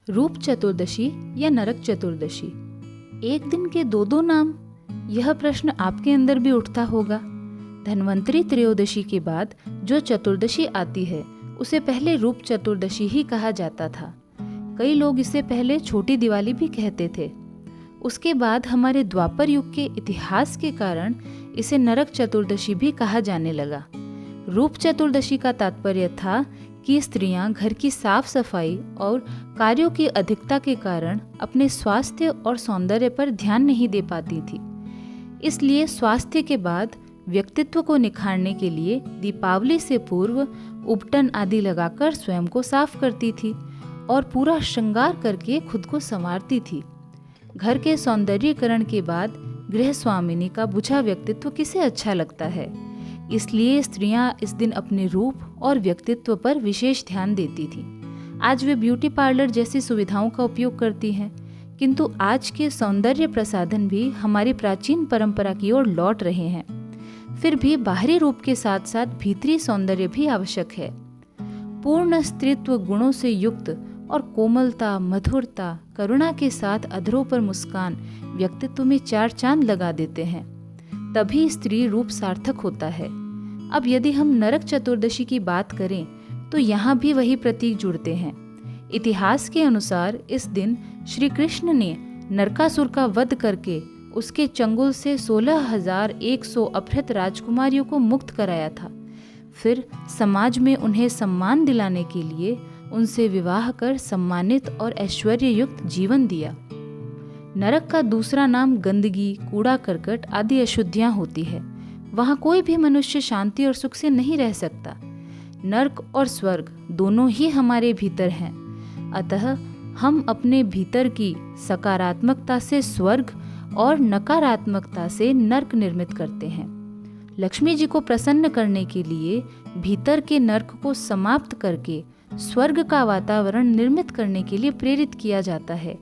रूप चतुर्दशी या नरक चतुर्दशी, एक दिन के दो नाम? यह प्रश्न आपके अंदर भी उठता होगा। धन्वंतरी त्रयोदशी के बाद जो चतुर्दशी आती है उसे पहले रूप चतुर्दशी ही कहा जाता था। कई लोग इसे पहले छोटी दिवाली भी कहते थे। उसके बाद हमारे द्वापर युग के इतिहास के कारण इसे नरक चतुर्दशी भी कहा जाने लगा। रूप चतुर्दशी का तात्पर्य था कि स्त्रियां घर की साफ सफाई और कार्यों की अधिकता के कारण अपने स्वास्थ्य और सौंदर्य पर ध्यान नहीं दे पाती थी। इसलिए स्वास्थ्य के बाद व्यक्तित्व को निखारने के लिए दीपावली से पूर्व उपटन आदि लगाकर स्वयं को साफ करती थी और पूरा श्रृंगार करके खुद को संवारती थी। घर के सौंदर्यीकरण के बाद गृह स्वामिनी का बुझा व्यक्तित्व किसे अच्छा लगता है। इसलिए स्त्रियां इस दिन अपने रूप और व्यक्तित्व पर विशेष ध्यान देती थी। आज वे ब्यूटी पार्लर जैसी सुविधाओं का उपयोग करती हैं, किंतु आज के सौंदर्य प्रसाधन भी हमारी प्राचीन परंपरा की ओर लौट रहे हैं। फिर भी बाहरी रूप के साथ साथ भीतरी सौंदर्य भी आवश्यक है। पूर्ण स्त्रीत्व गुणों से युक्त और कोमलता, मधुरता, करुणा के साथ अधरों पर मुस्कान व्यक्तित्व में चार चांद लगा देते हैं। तभी स्त्री रूप सार्थक होता है। अब यदि हम नरक चतुर्दशी की बात करें तो यहाँ भी वही प्रतीक जुड़ते हैं। इतिहास के अनुसार इस दिन श्री कृष्ण ने नरकासुर का वध करके उसके चंगुल से 16,100 अपहृत राजकुमारियों को मुक्त कराया था। फिर समाज में उन्हें सम्मान दिलाने के लिए उनसे विवाह कर सम्मानित और ऐश्वर्य युक्त जीवन दिया। नरक का दूसरा नाम गंदगी, कूड़ा करकट आदि अशुद्धियां होती है। वहाँ कोई भी मनुष्य शांति और सुख से नहीं रह सकता। नरक और स्वर्ग दोनों ही हमारे भीतर हैं। अतः हम अपने भीतर की सकारात्मकता से स्वर्ग और नकारात्मकता से नरक निर्मित करते हैं। लक्ष्मी जी को प्रसन्न करने के लिए भीतर के नरक को समाप्त करके स्वर्ग का वातावरण निर्मित करने के लिए प्रेरित किया जाता है।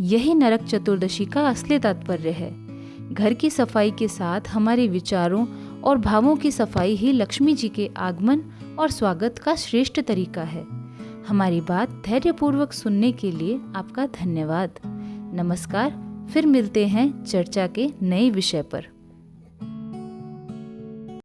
यही नरक चतुर्दशी का असली तात्पर्य है। घर की सफाई के साथ हमारे विचारों और भावों की सफाई ही लक्ष्मी जी के आगमन और स्वागत का श्रेष्ठ तरीका है। हमारी बात धैर्यपूर्वक सुनने के लिए आपका धन्यवाद। नमस्कार। फिर मिलते हैं चर्चा के नए विषय पर।